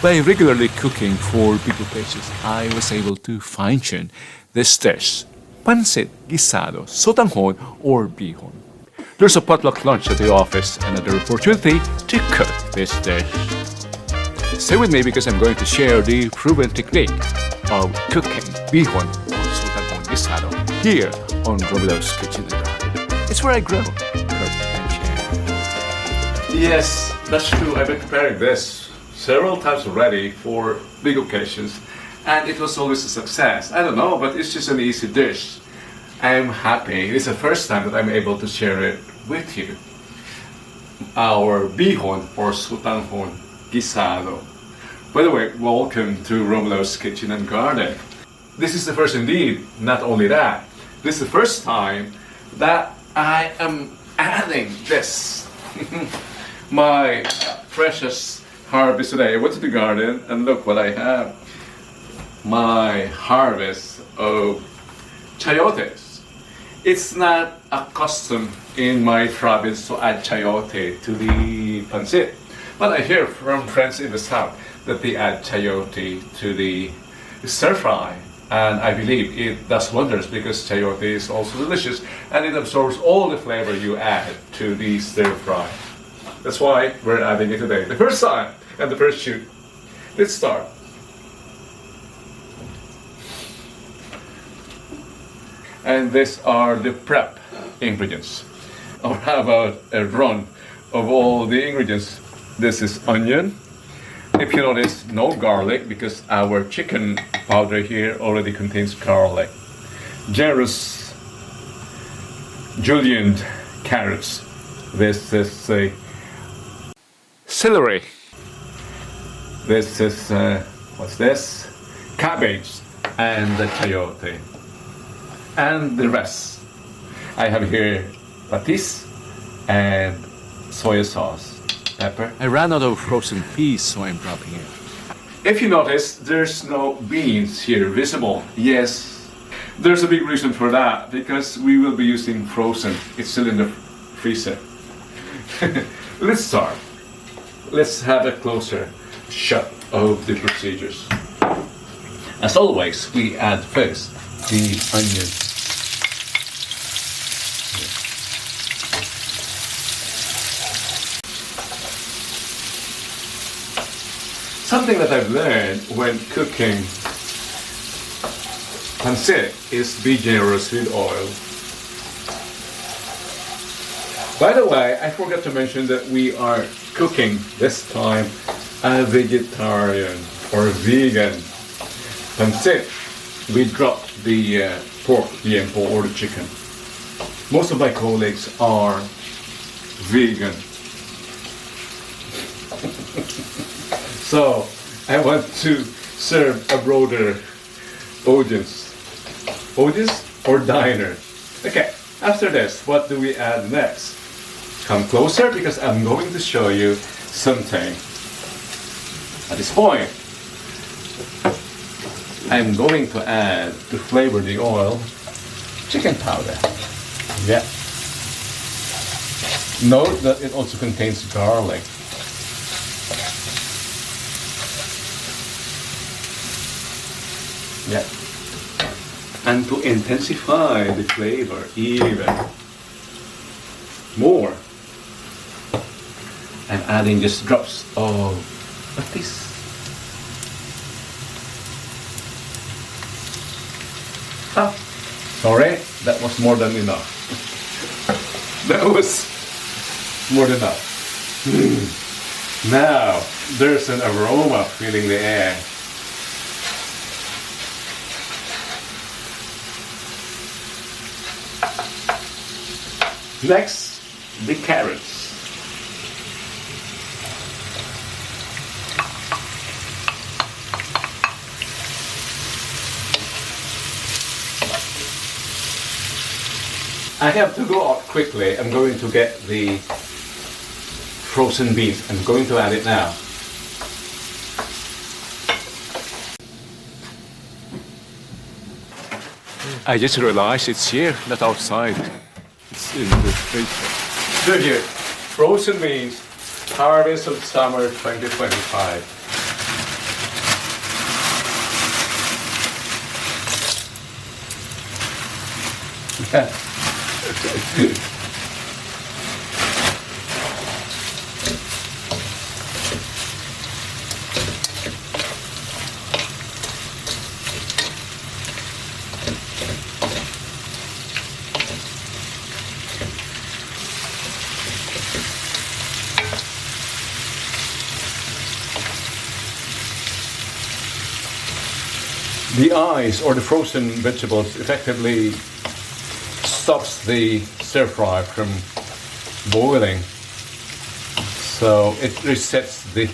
By regularly cooking for bigger places, I was able to fine-tune this dish, Pancit Guisado, sotanghon or bihon. There's a potluck lunch at the office, another opportunity to cook this dish. Stay with me because I'm going to share the proven technique of cooking bihon or sotanghon guisado here on Romulo's Kitchen and Garden. It's where I grow, cook and share. Yes, that's true. I've been preparing this several times already for big occasions, and it was always a success. I don't know, but it's just an easy dish. I'm happy. It's the first time that I'm able to share it with you. Our bihon or sotanghon guisado. By the way, welcome to Romulo's Kitchen and Garden. This is the first indeed. Not only that, this is the first time that I am adding this. My precious harvest today. I went to the garden and look what I have. My harvest of chayotes. It's not a custom in my province to add chayote to the pancit. But I hear from friends in the south that they add chayote to the stir fry. And I believe it does wonders because chayote is also delicious and it absorbs all the flavor you add to the stir fry. That's why we're adding it today. The first time and the first shoot. Let's start. And these are the prep ingredients. Or how about a run of all the ingredients? This is onion. If you notice, no garlic because our chicken powder here already contains garlic. Generous julienned carrots. This is a celery. This is, what's this? Cabbage and the chayote. And the rest. I have here patis and soy sauce, pepper. I ran out of frozen peas, so I'm dropping it. If you notice, there's no beans here visible. Yes, there's a big reason for that, because we will be using frozen. It's still in the freezer. Let's start. Let's have a closer shot of the procedures. As always, we add first the onion. Something that I've learned when cooking pancit is be generous with oil. By the way, I forgot to mention that we are cooking this time a vegetarian or vegan pancit. We dropped the pork, liempo, or the chicken. Most of my colleagues are vegan. So I want to serve a broader audience. Audience or diner? Okay, after this, what do we add next? Come closer because I'm going to show you something. At this point, I'm going to add, to flavor the oil, chicken powder. Yeah. Note that it also contains garlic. Yeah. And to intensify the flavor even more, I'm adding just drops of patis. Ah, sorry, that was more than enough. That was more than enough. Now, there's an aroma filling the air. Next, the carrots. I have to go out quickly. I'm going to get the frozen beans. I'm going to add it now. I just realized it's here, not outside. It's in the freezer. Good here. Frozen beans, harvest of summer 2025. The ice or the frozen vegetables effectively stops the stir fry from boiling, so it resets the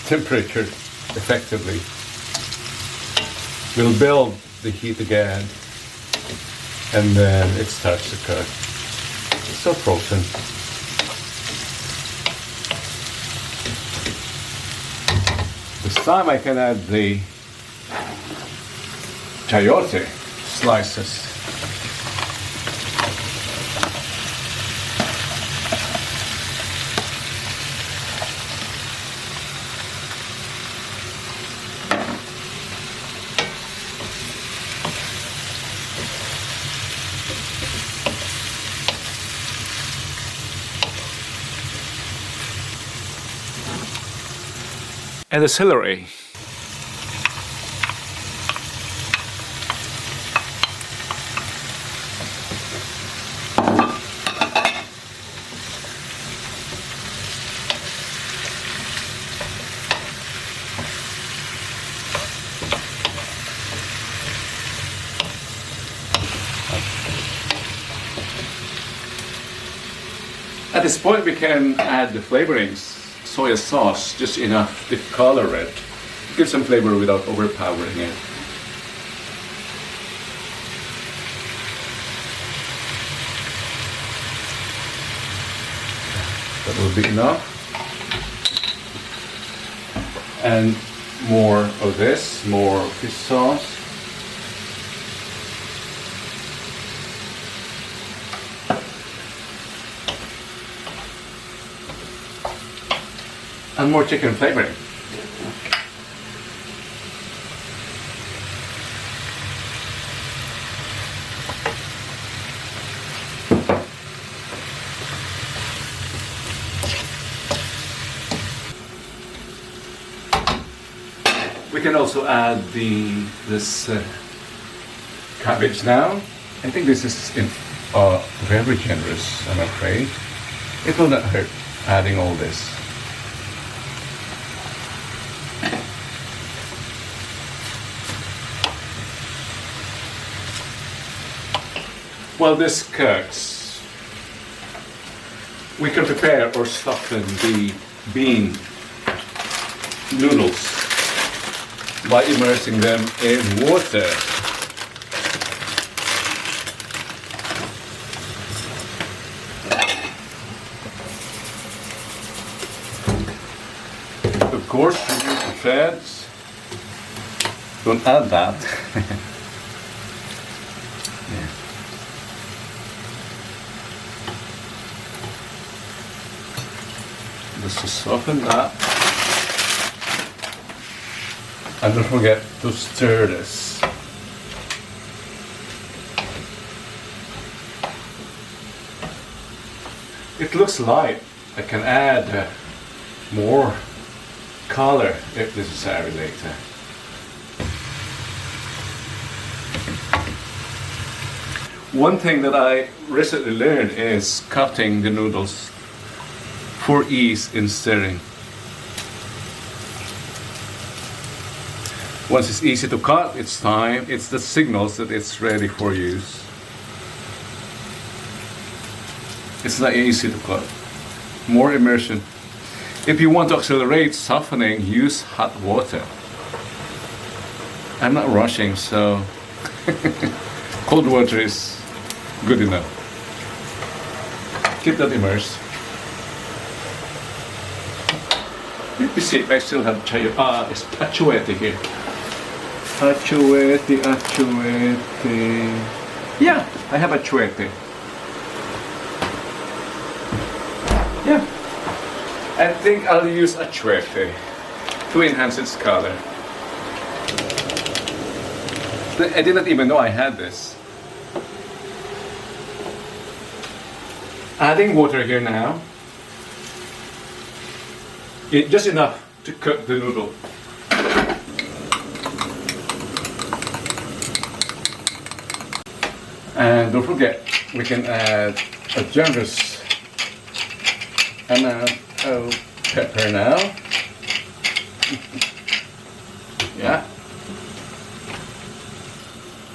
temperature effectively. We'll build the heat again, and then it starts to cook. It's so frozen. This time I can add the chayote slices. And the celery. At this point we can add the flavorings. Soy sauce, just enough to color it. Give some flavor without overpowering it. That will be enough. And more of this, more fish sauce. And more chicken flavoring. We can also add this cabbage now. I think this is very generous, I'm afraid. It will not hurt adding all this. While this cooks, we can prepare or soften the bean noodles by immersing them in water. Of course, remove the fats. Don't add that. Yeah. Just to soften that. And don't forget to stir this. It looks light. I can add more color if necessary later. One thing that I recently learned is cutting the noodles for ease in stirring. Once it's easy to cut, it's time. It's the signals that it's ready for use. It's not easy to cut. More immersion. If you want to accelerate softening, use hot water. I'm not rushing, so cold water is good enough. Keep that immersed. Let me see if I still have achuete here. Achuete. Yeah, I have achuete. Yeah. I think I'll use achuete to enhance its color. I didn't even know I had this. Adding water here now. Just enough to cook the noodle. And don't forget, we can add a generous amount of pepper now. Yeah.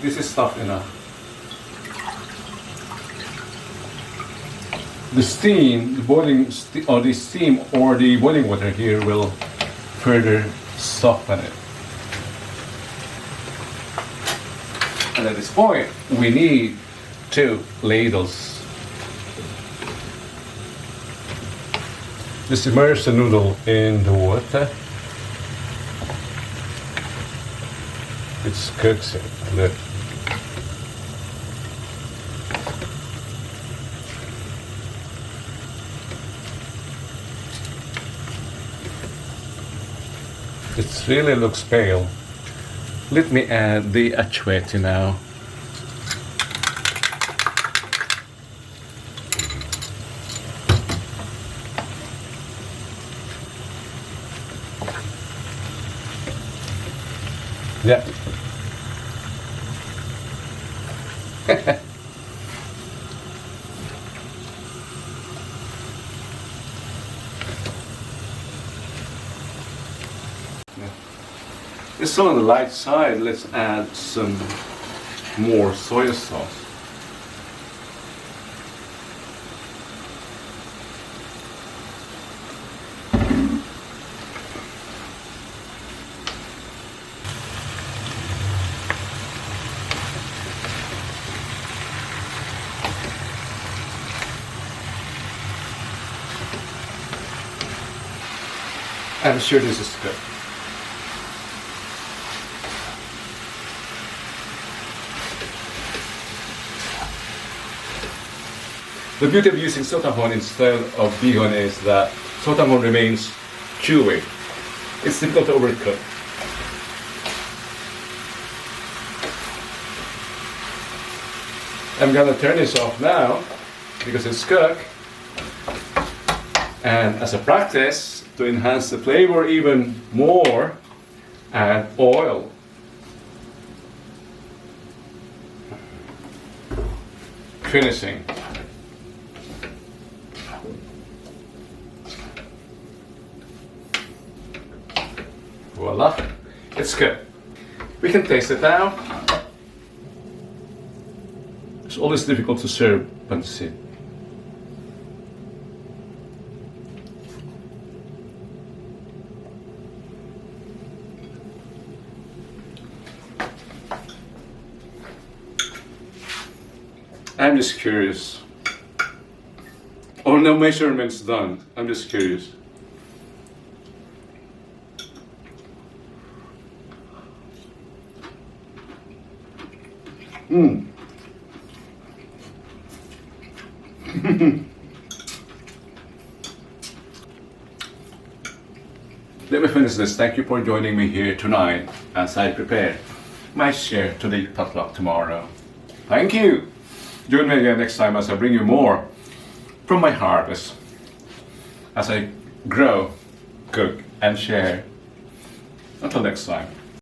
This is tough enough. The steam, the boiling, or the steam or the boiling water here will further soften it. And at this point, we need 2 ladles. Just immerse the noodle in the water. It cooks it. Look. It really looks pale. Let me add the achuete now. Yeah. It's still on the light side. Let's add some more soy sauce. I'm sure this is good. The beauty of using sotanghon instead of bihon is that sotanghon remains chewy. It's difficult to overcook. I'm gonna turn this off now because it's cooked. And as a practice, to enhance the flavor even more, add oil. Finishing. Voila, it's good. We can taste it now. It's always difficult to serve pancit. I'm just curious. Oh, no measurements done. I'm just curious. Let me finish this. Thank you for joining me here tonight as I prepare my share to the potluck tomorrow. Thank you. Join me again next time as I bring you more from my harvest, as I grow, cook, and share. Until next time.